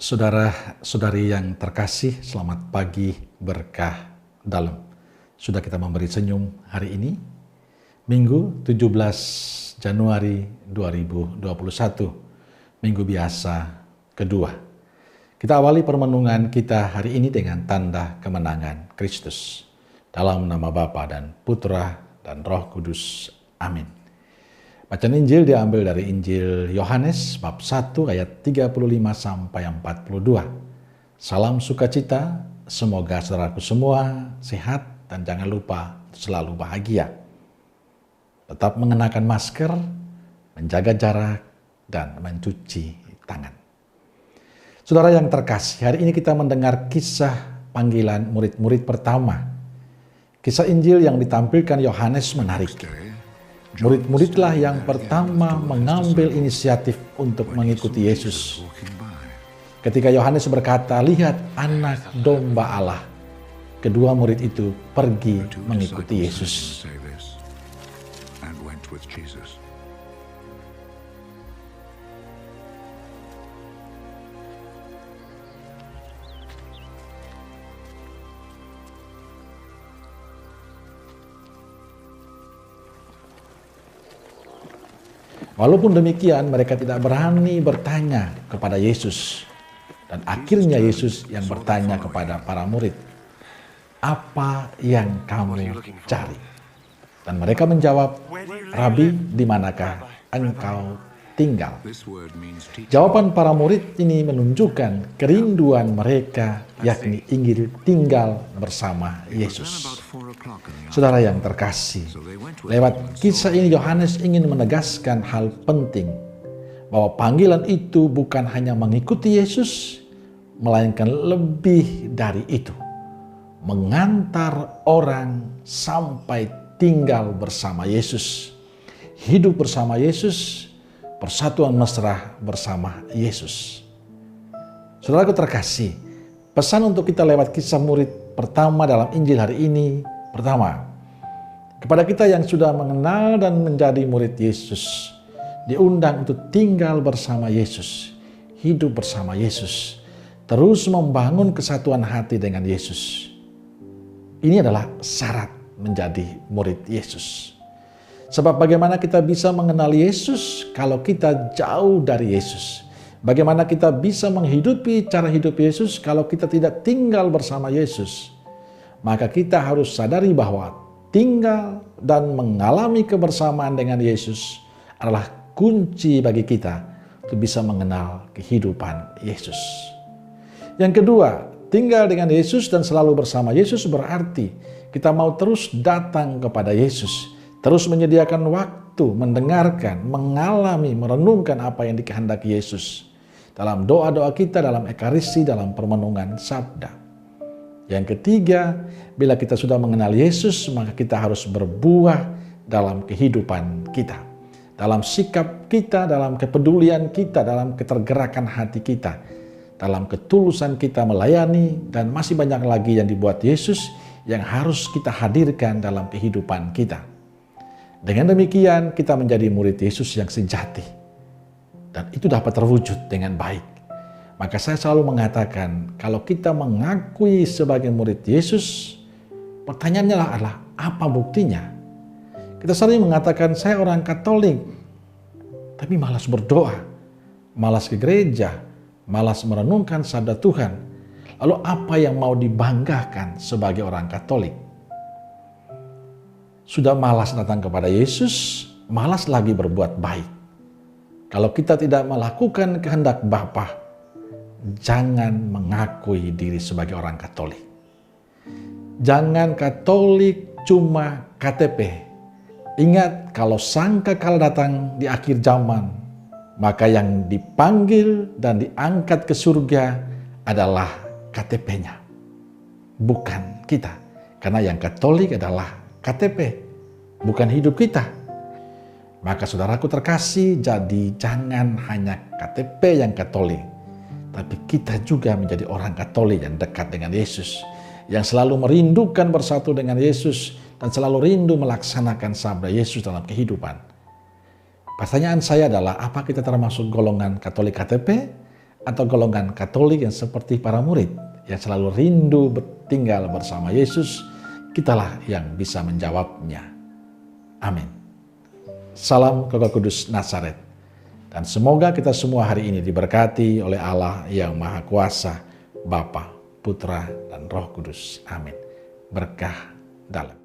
Saudara-saudari yang terkasih, selamat pagi berkah dalam. Sudah kita memberi senyum hari ini, Minggu 17 Januari 2021, Minggu biasa kedua. Kita awali permenungan kita hari ini dengan tanda kemenangan Kristus. Dalam nama Bapa dan Putra dan Roh Kudus. Amin. Bacaan Injil diambil dari Injil Yohanes bab 1 ayat 35 sampai 42. Salam sukacita, semoga saudaraku semua sehat dan jangan lupa selalu bahagia. Tetap mengenakan masker, menjaga jarak, dan mencuci tangan. Saudara yang terkasih, hari ini kita mendengar kisah panggilan murid-murid pertama. Kisah Injil yang ditampilkan Yohanes menarik. Murid-muridlah yang pertama mengambil inisiatif untuk mengikuti Yesus. Ketika Yohanes berkata, "Lihat anak domba Allah," kedua murid itu pergi mengikuti Yesus. Walaupun demikian, mereka tidak berani bertanya kepada Yesus. Dan akhirnya Yesus yang bertanya kepada para murid, "Apa yang kamu cari?" Dan mereka menjawab, "Rabi, di manakah engkau tinggal?" Jawaban para murid ini menunjukkan kerinduan mereka, yakni ingin tinggal bersama Yesus. Saudara yang terkasih, lewat kisah ini Yohanes ingin menegaskan hal penting, bahwa panggilan itu bukan hanya mengikuti Yesus, melainkan lebih dari itu, mengantar orang sampai tinggal bersama Yesus, hidup bersama Yesus, persatuan mesra bersama Yesus. Saudaraku terkasih, pesan untuk kita lewat kisah murid pertama dalam Injil hari ini, pertama, kepada kita yang sudah mengenal dan menjadi murid Yesus, diundang untuk tinggal bersama Yesus, hidup bersama Yesus, terus membangun kesatuan hati dengan Yesus. Ini adalah syarat menjadi murid Yesus. Sebab bagaimana kita bisa mengenal Yesus kalau kita jauh dari Yesus? Bagaimana kita bisa menghidupi cara hidup Yesus kalau kita tidak tinggal bersama Yesus? Maka kita harus sadari bahwa tinggal dan mengalami kebersamaan dengan Yesus adalah kunci bagi kita untuk bisa mengenal kehidupan Yesus. Yang kedua, tinggal dengan Yesus dan selalu bersama Yesus berarti kita mau terus datang kepada Yesus, terus menyediakan waktu, mendengarkan, mengalami, merenungkan apa yang dikehendaki Yesus dalam doa-doa kita, dalam ekaristi, dalam permenungan sabda. Yang ketiga, bila kita sudah mengenal Yesus, maka kita harus berbuah dalam kehidupan kita, dalam sikap kita, dalam kepedulian kita, dalam ketergerakan hati kita, dalam ketulusan kita melayani, dan masih banyak lagi yang dibuat Yesus yang harus kita hadirkan dalam kehidupan kita. Dengan demikian, kita menjadi murid Yesus yang sejati. Dan itu dapat terwujud dengan baik. Maka saya selalu mengatakan, kalau kita mengakui sebagai murid Yesus, pertanyaannya adalah apa buktinya? Kita sering mengatakan, saya orang Katolik, tapi malas berdoa, malas ke gereja, malas merenungkan sabda Tuhan. Lalu apa yang mau dibanggakan sebagai orang Katolik? Sudah malas datang kepada Yesus, malas lagi berbuat baik. Kalau kita tidak melakukan kehendak Bapa, jangan mengakui diri sebagai orang Katolik. Jangan Katolik cuma KTP. Ingat, kalau sangkakala datang di akhir zaman, maka yang dipanggil dan diangkat ke surga adalah KTP-nya, bukan kita. Karena yang Katolik adalah KTP, bukan hidup kita. Maka saudaraku terkasih, jadi jangan hanya KTP yang Katolik, tapi kita juga menjadi orang Katolik yang dekat dengan Yesus, yang selalu merindukan bersatu dengan Yesus, dan selalu rindu melaksanakan sabda Yesus dalam kehidupan. Pertanyaan saya adalah, apa kita termasuk golongan Katolik KTP atau golongan Katolik yang seperti para murid yang selalu rindu tinggal bersama Yesus, kitalah yang bisa menjawabnya. Amin. Salam Kekal Kudus Nazaret. Dan semoga kita semua hari ini diberkati oleh Allah yang Maha Kuasa, Bapa, Putra, dan Roh Kudus. Amin. Berkah dalam.